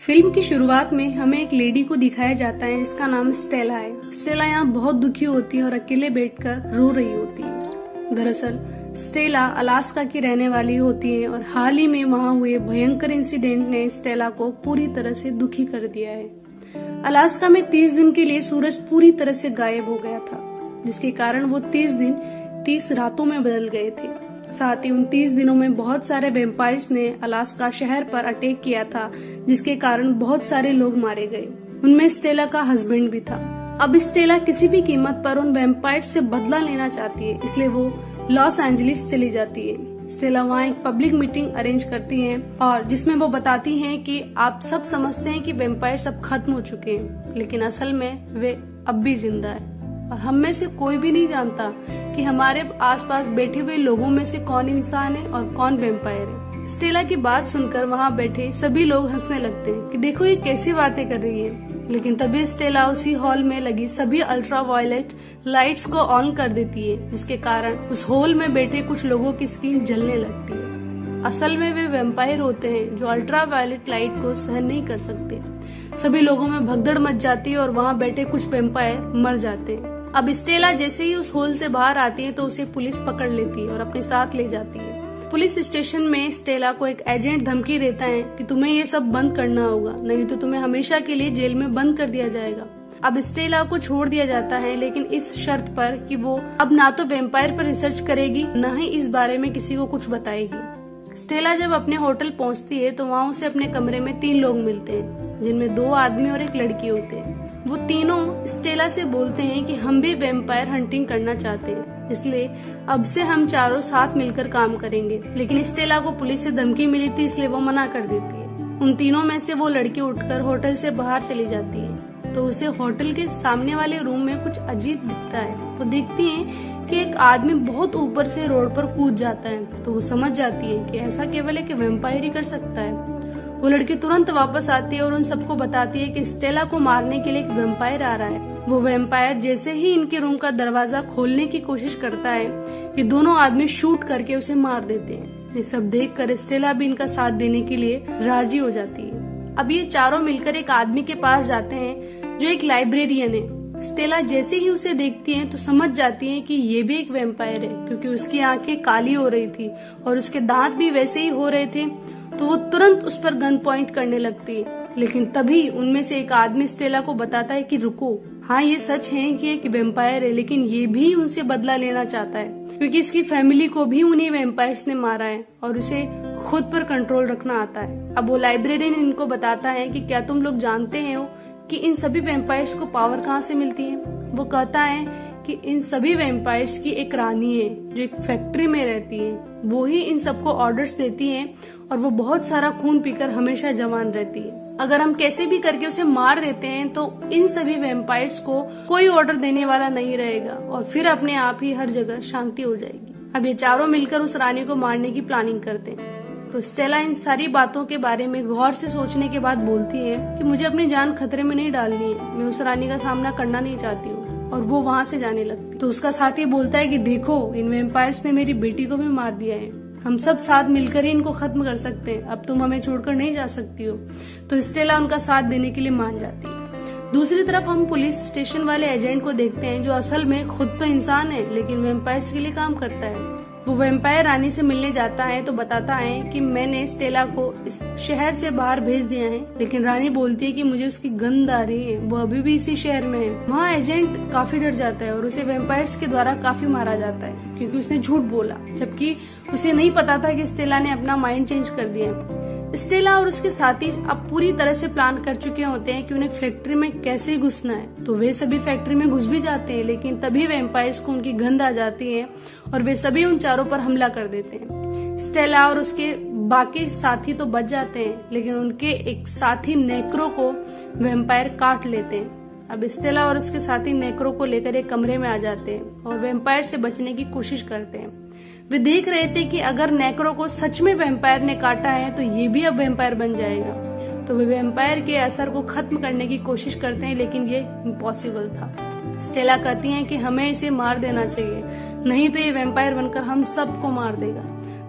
Film की शुरुआत में हमें एक लेडी को दिखाया जाता है जिसका नाम स्टेला है। स्टेला यहाँ बहुत दुखी होती है और अकेले बैठकर रो रही होती है। दरअसल स्टेला अलास्का की रहने वाली होती है और हाल ही में वहाँ हुए भयंकर इंसिडेंट ने स्टेला को पूरी तरह से दुखी कर दिया है। अलास्का में 30 दिन के लिए सूरज पूरी तरह से गायब हो गया था, जिसके कारण वो 30 दिन 30 रातों में बदल गए थे। साथ ही उन 30 दिनों में बहुत सारे वेम्पायर्स ने अलास्का शहर पर अटैक किया था, जिसके कारण बहुत सारे लोग मारे गए। उनमें स्टेला का हस्बैंड भी था। अब स्टेला किसी भी कीमत पर उन वेम्पायर्स से बदला लेना चाहती है, इसलिए वो लॉस एंजलिस चली जाती है। स्टेला वहाँ एक पब्लिक मीटिंग अरेंज करती है और जिसमें वो बताती हैं कि आप सब समझते हैं कि वेम्पायर्स अब खत्म हो चुके हैं, लेकिन असल में वे अब भी जिंदा है और हम में से कोई भी नहीं जानता कि हमारे आसपास बैठे हुए लोगों में से कौन इंसान है और कौन वेम्पायर है। स्टेला की बात सुनकर वहाँ बैठे सभी लोग हंसने लगते हैं कि देखो ये कैसी बातें कर रही है। लेकिन तभी स्टेला उसी हॉल में लगी सभी अल्ट्रा वायलेट लाइट्स को ऑन कर देती है, जिसके कारण उस हॉल में बैठे कुछ लोगों की स्किन जलने लगती है। असल में वे वेम्पायर होते हैं जो अल्ट्रा वायलेट लाइट को सहन नहीं कर सकते। सभी लोगों में भगदड़ मच जाती है और वहाँ बैठे कुछ वेम्पायर मर जाते हैं। अब स्टेला जैसे ही उस होल से बाहर आती है तो उसे पुलिस पकड़ लेती है और अपने साथ ले जाती है। पुलिस स्टेशन में स्टेला को एक एजेंट धमकी देता है कि तुम्हें ये सब बंद करना होगा, नहीं तो तुम्हें हमेशा के लिए जेल में बंद कर दिया जाएगा। अब स्टेला को छोड़ दिया जाता है, लेकिन इस शर्त पर कि वो अब ना तो वेम्पायर पर रिसर्च करेगी, न ही इस बारे में किसी को कुछ बताएगी। स्टेला जब अपने होटल पहुंचती है तो वहाँ उसे अपने कमरे में 3 लोग मिलते हैं, जिनमें 2 आदमी और एक लड़की होते हैं। वो तीनों स्टेला से बोलते हैं कि हम भी वेम्पायर हंटिंग करना चाहते हैं, इसलिए अब से हम चारों साथ मिलकर काम करेंगे। लेकिन स्टेला को पुलिस से धमकी मिली थी, इसलिए वो मना कर देती है। उन तीनों में से वो लड़की उठकर होटल से बाहर चली जाती है तो उसे होटल के सामने वाले रूम में कुछ अजीब दिखता है। वो देखती है कि एक आदमी बहुत ऊपर से रोड पर कूद जाता है, तो वो समझ जाती है कि ऐसा केवल एक वेम्पायर ही कर सकता है। वो लड़की तुरंत वापस आती है और उन सबको बताती है कि स्टेला को मारने के लिए एक वेम्पायर आ रहा है। वो वेम्पायर जैसे ही इनके रूम का दरवाजा खोलने की कोशिश करता है कि दोनों आदमी शूट करके उसे मार देते हैं। ये सब देखकर स्टेला भी इनका साथ देने के लिए राजी हो जाती है। अब ये चारों मिलकर एक आदमी के पास जाते हैं जो एक लाइब्रेरियन है। स्टेला जैसे ही उसे देखती है तो समझ जाती है कि ये भी एक वेम्पायर है, क्योंकि उसकी आंखें काली हो रही थी और उसके दांत भी वैसे ही हो रहे थे। तो वो तुरंत उस पर गन पॉइंट करने लगती है, लेकिन तभी उनमें से एक आदमी स्टेला को बताता है कि रुको, हाँ ये सच है कि एक वेम्पायर है, लेकिन ये भी उनसे बदला लेना चाहता है, क्योंकि इसकी फैमिली को भी उन्हीं वेम्पायर्स ने मारा है और उसे खुद पर कंट्रोल रखना आता है। अब वो लाइब्रेरियन इनको बताता है कि क्या तुम लोग जानते हो कि इन सभी वेम्पायर्स को पावर कहाँ से मिलती है। वो कहता है कि इन सभी वेम्पायर्स की एक रानी है जो एक फैक्ट्री में रहती है, वो ही इन सबको ऑर्डर्स देती है और वो बहुत सारा खून पीकर हमेशा जवान रहती है। अगर हम कैसे भी करके उसे मार देते हैं तो इन सभी वेम्पायर्स को कोई ऑर्डर देने वाला नहीं रहेगा और फिर अपने आप ही हर जगह शांति हो जाएगी। अब ये चारों मिलकर उस रानी को मारने की प्लानिंग करते हैं। तो स्टेला इन सारी बातों के बारे में गौर से सोचने के बाद बोलती है कि मुझे अपनी जान खतरे में नहीं डालनी है, मैं उस रानी का सामना करना नहीं चाहती हूँ, और वो वहाँ से जाने लगती। तो उसका साथी बोलता है कि देखो, इन वेम्पायर्स ने मेरी बेटी को भी मार दिया है, हम सब साथ मिलकर ही इनको खत्म कर सकते हैं, अब तुम हमें छोड़कर नहीं जा सकती हो। तो स्टेला उनका साथ देने के लिए मान जाती है। दूसरी तरफ हम पुलिस स्टेशन वाले एजेंट को देखते हैं जो असल में खुद तो इंसान है लेकिन वेम्पायर्स के लिए काम करता है। वो वेम्पायर रानी से मिलने जाता है तो बताता है कि मैंने स्टेला को इस शहर से बाहर भेज दिया है, लेकिन रानी बोलती है कि मुझे उसकी गंध आ रही है, वो अभी भी इसी शहर में है। वहाँ एजेंट काफी डर जाता है और उसे वेम्पायर्स के द्वारा काफी मारा जाता है क्योंकि उसने झूठ बोला, जबकि उसे नहीं पता था कि स्टेला ने अपना माइंड चेंज कर दिया है। स्टेला और उसके साथी अब पूरी तरह से प्लान कर चुके होते हैं कि उन्हें फैक्ट्री में कैसे घुसना है। तो वे सभी फैक्ट्री में घुस भी जाते हैं, लेकिन तभी वेम्पायर्स को उनकी गंध आ जाती है और वे सभी उन चारों पर हमला कर देते हैं। स्टेला और उसके बाकी साथी तो बच जाते हैं, लेकिन उनके एक साथी नेक्रो को वेम्पायर काट लेते हैं। अब स्टेला और उसके साथी नेक्रो को लेकर एक कमरे में आ जाते हैं और वेम्पायर से बचने की कोशिश करते हैं। वे देख रहे थे कि अगर नेक्रो को सच में वेम्पायर ने काटा है तो ये भी अब वेम्पायर बन जाएगा। तो वे वेम्पायर के असर को खत्म करने की कोशिश करते हैं, लेकिन ये इम्पॉसिबल था। स्टेला कहती हैं कि हमें इसे मार देना चाहिए, नहीं तो ये वेम्पायर बनकर हम सबको मार देगा।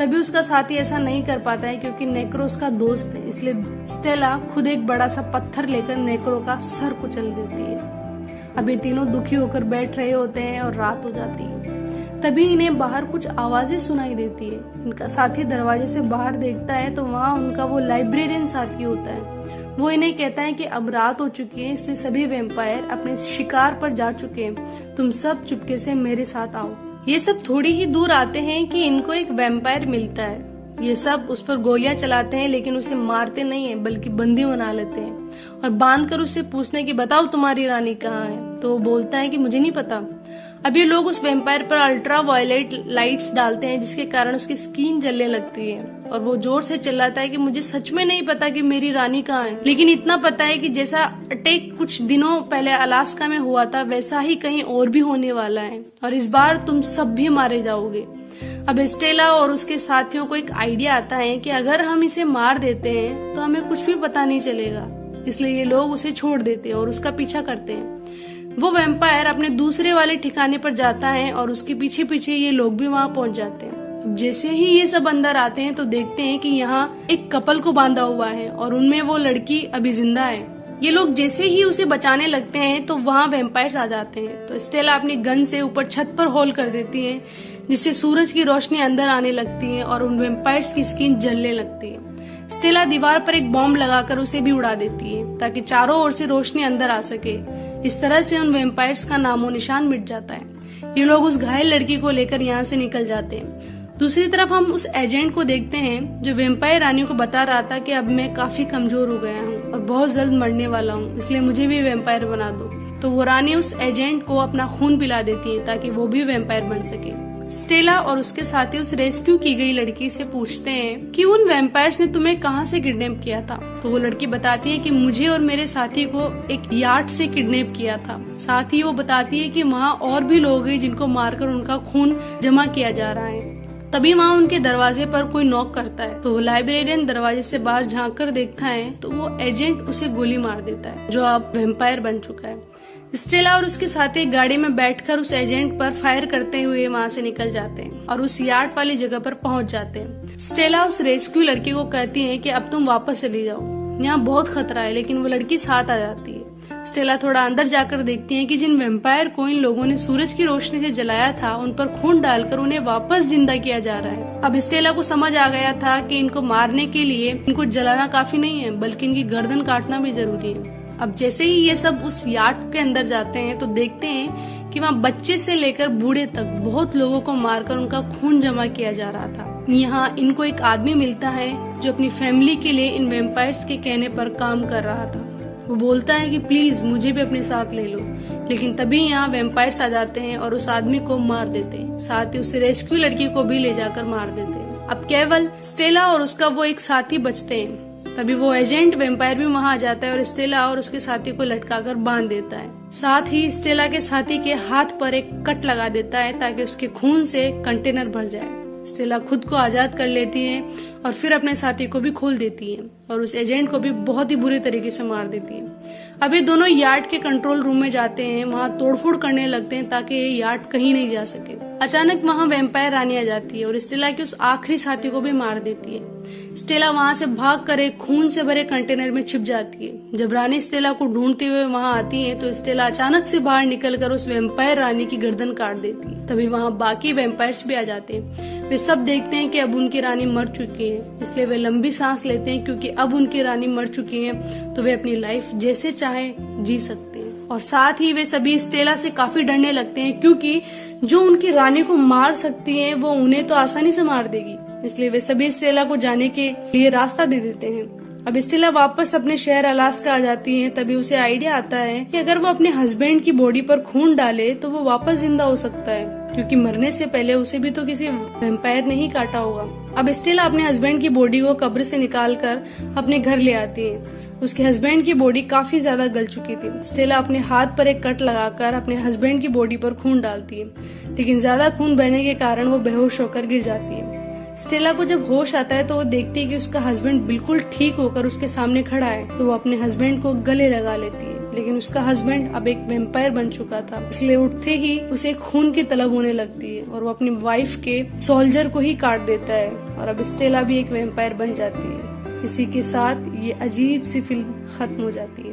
तभी उसका साथी ऐसा नहीं कर पाता है क्योंकि नेक्रो उसका दोस्त है, इसलिए स्टेला खुद एक बड़ा सा पत्थर लेकर नेक्रो का सर कुचल देती है। अब ये तीनों दुखी होकर बैठ रहे होते हैं और रात हो जाती है। तभी इन्हें बाहर कुछ आवाजें सुनाई देती है। इनका साथी दरवाजे से बाहर देखता है तो वहाँ उनका वो लाइब्रेरियन साथी होता है। वो इन्हें कहता है कि अब रात हो चुकी है, इसलिए सभी वैम्पायर अपने शिकार पर जा चुके हैं, तुम सब चुपके से मेरे साथ आओ। ये सब थोड़ी ही दूर आते हैं कि इनको एक वैम्पायर मिलता है। ये सब उस पर गोलियां चलाते हैं लेकिन उसे मारते नहीं है बल्कि बंदी बना लेते हैं और बांधकर उससे पूछते हैं कि बताओ तुम्हारी रानी कहाँ है। तो वो बोलता है कि मुझे नहीं पता। अब ये लोग उस वैम्पायर पर अल्ट्रा वायलेट लाइट्स डालते हैं जिसके कारण उसकी स्किन जलने लगती है और वो जोर से चिल्लाता है कि मुझे सच में नहीं पता कि मेरी रानी कहाँ है, लेकिन इतना पता है कि जैसा अटैक कुछ दिनों पहले अलास्का में हुआ था वैसा ही कहीं और भी होने वाला है और इस बार तुम सब भी मारे जाओगे। अब स्टेला और उसके साथियों को एक आइडिया आता है कि अगर हम इसे मार देते हैं तो हमें कुछ भी पता नहीं चलेगा, इसलिए ये लोग उसे छोड़ देते हैं और उसका पीछा करते हैं। वो वैम्पायर अपने दूसरे वाले ठिकाने पर जाता है और उसके पीछे पीछे ये लोग भी वहाँ पहुँच जाते हैं। अब जैसे ही ये सब अंदर आते हैं तो देखते हैं कि यहाँ एक कपल को बांधा हुआ है और उनमें वो लड़की अभी जिंदा है। ये लोग जैसे ही उसे बचाने लगते हैं तो वहाँ वैम्पायर्स आ जाते हैं। तो स्टेला अपनी गन से ऊपर छत पर होल कर देती है जिससे सूरज की रोशनी अंदर आने लगती है और उन वैम्पायर्स की स्किन जलने लगती है। स्टेला दीवार पर एक बॉम्ब लगाकर उसे भी उड़ा देती है ताकि चारों ओर से रोशनी अंदर आ सके। इस तरह से उन वैम्पायर्स का नामो निशान मिट जाता है। ये लोग उस घायल लड़की को लेकर यहाँ से निकल जाते हैं। दूसरी तरफ हम उस एजेंट को देखते हैं जो वैम्पायर रानी को बता रहा था कि अब मैं काफी कमजोर हो गया हूँ और बहुत जल्द मरने वाला हूँ, इसलिए मुझे भी वैम्पायर बना दो। तो वो रानी उस एजेंट को अपना खून पिला देती है ताकि वो भी वैम्पायर बन सके। स्टेला और उसके साथी उस रेस्क्यू की गई लड़की से पूछते हैं कि उन वैम्पायर्स ने तुम्हें कहाँ से किडनैप किया था। तो वो लड़की बताती है कि मुझे और मेरे साथी को एक यार्ड से किडनैप किया था। साथ ही वो बताती है कि वहाँ और भी लोग हैं जिनको मारकर उनका खून जमा किया जा रहा है। तभी वहाँ उनके दरवाजे पर कोई नॉक करता है तो वो लाइब्रेरियन दरवाजे से बाहर झांक कर देखता है तो वो एजेंट उसे गोली मार देता है जो अब वैम्पायर बन चुका है। स्टेला और उसके साथी गाड़ी में बैठकर उस एजेंट पर फायर करते हुए वहाँ से निकल जाते हैं और उस यार्ड वाली जगह पर पहुँच जाते हैं। स्टेला उस रेस्क्यू लड़की को कहती है कि अब तुम वापस चली जाओ, यहाँ बहुत खतरा है, लेकिन वो लड़की साथ आ जाती है। स्टेला थोड़ा अंदर जाकर देखती है कि जिन वैम्पायर को इन लोगों ने सूरज की रोशनी से जलाया था उन पर खून डालकर उन्हें वापस जिंदा किया जा रहा है। अब स्टेला को समझ आ गया था कि इनको मारने के लिए इनको जलाना काफी नहीं है बल्कि इनकी गर्दन काटना भी जरूरी है। अब जैसे ही ये सब उस यार्ड के अंदर जाते हैं तो देखते हैं कि वहाँ बच्चे से लेकर बूढ़े तक बहुत लोगों को मारकर उनका खून जमा किया जा रहा था। यहाँ इनको एक आदमी मिलता है जो अपनी फैमिली के लिए इन वैम्पायर्स के कहने पर काम कर रहा था। वो बोलता है कि प्लीज मुझे भी अपने साथ ले लो, लेकिन तभी यहाँ वैम्पायर्स आ जाते हैं और उस आदमी को मार देते हैं। साथ ही उस रेस्क्यू लड़की को भी ले जाकर मार देते हैं। अब केवल स्टेला और उसका वो एक साथी बचते हैं। तभी वो एजेंट वैम्पायर भी वहाँ आ जाता है और स्टेला और उसके साथी को लटकाकर बांध देता है। साथ ही स्टेला के साथी के हाथ पर एक कट लगा देता है ताकि उसके खून से कंटेनर भर जाए। स्टेला खुद को आजाद कर लेती है और फिर अपने साथी को भी खोल देती है और उस एजेंट को भी बहुत ही बुरे तरीके से मार देती है। अब ये दोनों यार्ड के कंट्रोल रूम में जाते हैं, वहाँ तोड़फोड़ करने लगते हैं ताकि ये यार्ड कहीं नहीं जा सके। अचानक वहाँ वैम्पायर रानी आ जाती है और स्टेला के उस आखिरी साथी को भी मार देती है। स्टेला वहाँ से भागकर एक खून से भरे कंटेनर में छिप जाती है। जब रानी स्टेला को ढूंढते हुए वहाँ आती है तो स्टेला अचानक से बाहर निकलकर उस वैम्पायर रानी की गर्दन काट देती है। तभी वहाँ बाकी वैम्पायर्स भी आ जाते हैं। वे सब देखते हैं कि अब उनकी रानी मर चुकी है, इसलिए वे लंबी सांस लेते हैं क्योंकि अब उनकी रानी मर चुकी है तो वे अपनी लाइफ जैसे चाहे जी सकते हैं। और साथ ही वे सभी स्टेला से काफी डरने लगते हैं क्योंकि जो उनकी रानी को मार सकती है वो उन्हें तो आसानी से मार देगी, इसलिए वे सभी स्टेला को जाने के लिए रास्ता दे देते हैं। अब स्टेला वापस अपने शहर अलास्का आ जाती है। तभी उसे आइडिया आता है कि अगर वो अपने हस्बैंड की बॉडी पर खून डाले तो वो वापस जिंदा हो सकता है, क्योंकि मरने से पहले उसे भी तो किसी वैम्पायर ने ही काटा होगा। अब स्टेला अपने हस्बैंड की बॉडी को कब्र से निकालकर अपने घर ले आती है। उसके हस्बैंड की बॉडी काफी ज्यादा गल चुकी थी। स्टेला अपने हाथ पर एक कट लगाकर अपने हस्बैंड की बॉडी पर खून डालती है, लेकिन ज्यादा खून बहने के कारण वो बेहोश होकर गिर जाती है। स्टेला को जब होश आता है तो वो देखती है कि उसका हस्बैंड बिल्कुल ठीक होकर उसके सामने खड़ा है, तो वो अपने हस्बैंड को गले लगा लेती है। लेकिन उसका हस्बैंड अब एक वेम्पायर बन चुका था, इसलिए उठते ही उसे खून की तलब होने लगती है और वो अपनी वाइफ के सोल्जर को ही काट देता है और अब स्टेला भी एक वेम्पायर बन जाती है। इसी के साथ ये अजीब सी फिल्म खत्म हो जाती है।